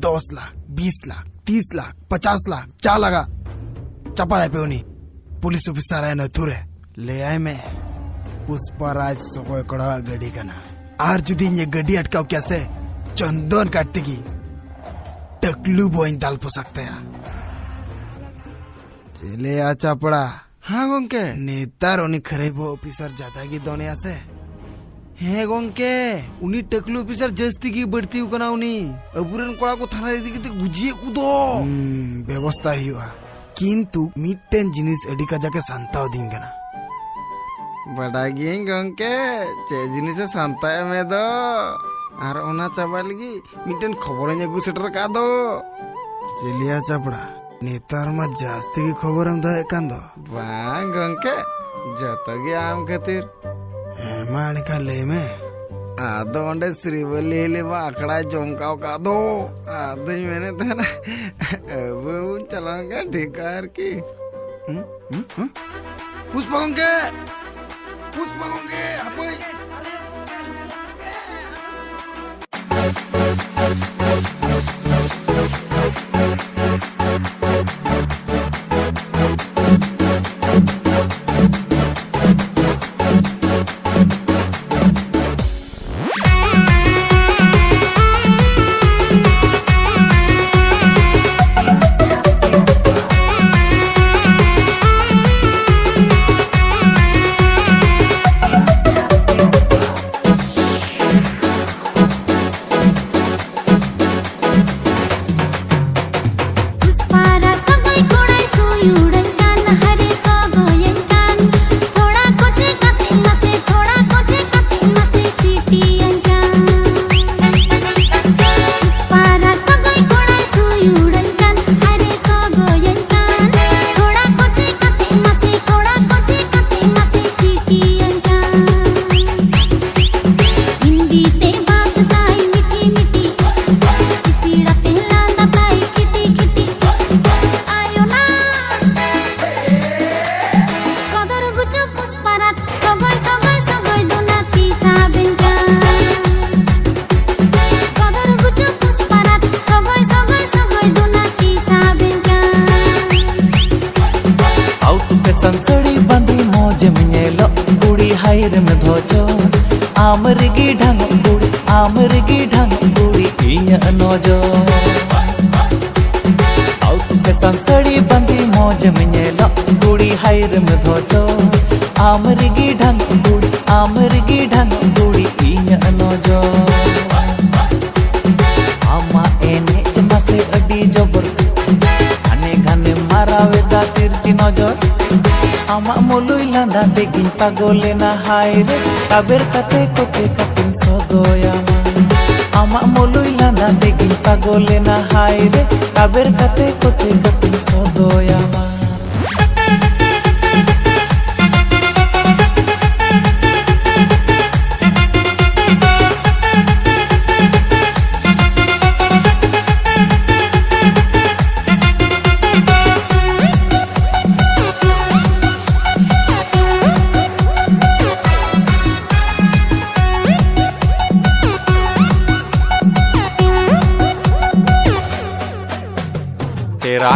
10 लाख 20 लाख 30 लाख 50 लाख चा लगा चपड़ा पे उन्हीं पुलिस ऑफिसर आए न तुरे ले आए मैं पुष्पराज सको कड़ा गड्डी का ना आर जुदी ये गड्डी अटकाव कैसे चंदन काटते की टकलू बोइन दाल पो सकते हैं चले आ चपड़ा हाँ गोंके नेता रोनी खरे वो ऑफिसर जाता की दोने ऐसे हैं गोंके उन्हीं टकलू ऑफिसर जस्ती की बढ़ती हु कना उन्हीं अबुरन कोड़ा को थाना रेडी किते गुजिए कूदो व्यवस्था ही हुआ किंतु मिट्टेन जिनिस अड़ी का जाके सांताव दिंगे ना बड़ा गिंग गोंके चे जिनिस से सांताव में दो आर ओना चाबा लगी मिट्टेन खबर है गुसेटर का दो चलिया चपड़ा नेतार मा जास्ती की खबर हम दे कांदो बांग गोंके जतो गे आम खातिर हेमाणी का ले में आदो अंडे श्रीवली ले मा अखड़ा जोमकाव का दो आदो ही मैंने था ना वो चलाऊंगा ठेकार की पुष्पगोंके अपोई संसड़ी बंदी मौज में लो बुड़ी हायर में धोचो आमरगी ढंग बुड़ी इया नोजो साउथ के संसड़ी बंदी मौज में लो बुड़ी हायर में धोचो आमरगी ढंग बुड़ी इया नोजो आमा एने चमा से अडी जबर घने घने मारावे दा तिरची नजर आमा मोलुई लांदा देगिन पागोले ना हाय रे काबेर काते कोचे काटिन सगोया आमा मोलुई लांदा देगिन पागोले ना हाय रे काबेर काते कोचे काटिन सगोया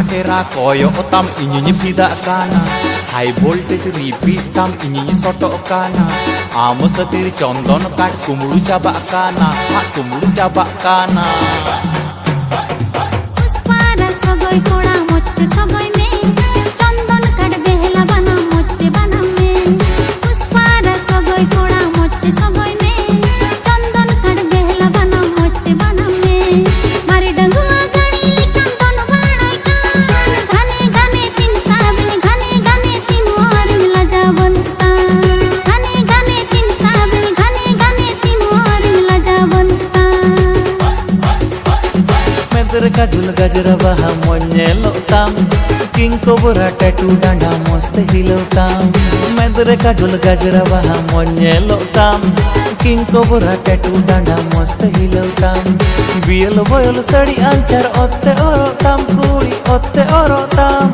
Kera koyo otam inyi pida kana high voltage repeat tam inyi soto kana am satir chondon kat kumulu jaba kana puspara sagoy thoda motte sagoy me chondon kat behla bana motte bana me puspara sagoy thoda motte sagoy me chondon kat behla bana motte bana me mari danguwa gani likam ton banai kan घने tin sabin घने tin और मिला जावंता घने tin sabin घने tin और मिला जावंता मेदर का झुल गजरा बहा मोन्ये लोताम किंग कोबरा टैटू डांडा मस्त हिलोताम मेदर का झुल गजरा बहा मोन्ये लोताम किंग कोबरा टैटू डांडा मस्त हिलोताम बियल बोयल सड़ी अंचर ओत्ते ओरोताम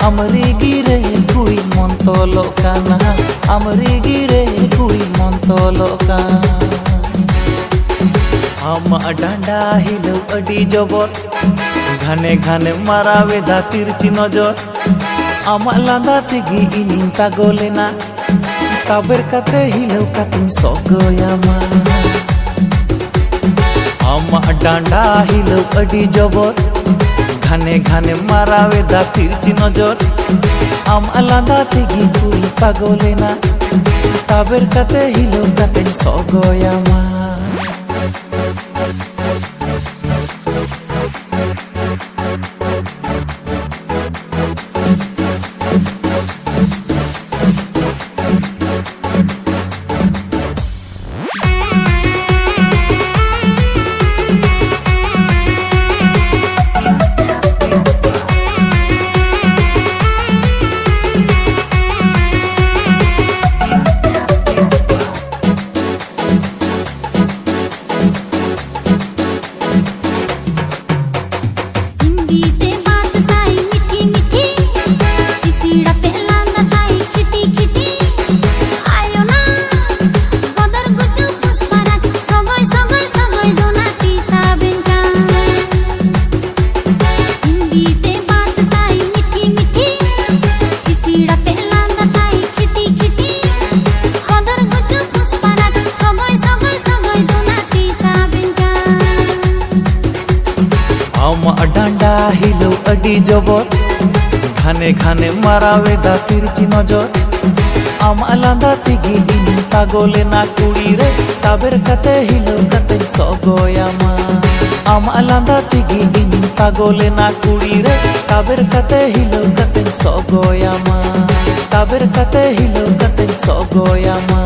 अमरी गिरे कुई मंतोलो काना अमरी गिरे कुई मंतोलो काना आमा डांडा हिलो अडी जबर घाने घाने मारावेदा तिरची नजर आमा लांदा तेगी इनिं पागलेना ताबेर काते हिलो कातिन सगोयामा आमा डांडा हिलो अडी जबर घाने घाने मारावेदा तिरची नजर आमा लांदा तेगी कुई पागलेना ताबेर काते हिलो कातिन सगोयामा डांडा हिलो अडी जबर घाने घाने मारावेदा तिरची नजर आमा लांदा तेगी इनिं पागलेना कुड़ी रे ताबेर काते हिलो काते सगोयामा आमा लांदा तेगी इनिं पागलेना कुड़ी रे ताबेर काते हिलो काते सगोयामा ताबेर काते हिलो काते सगोयामा।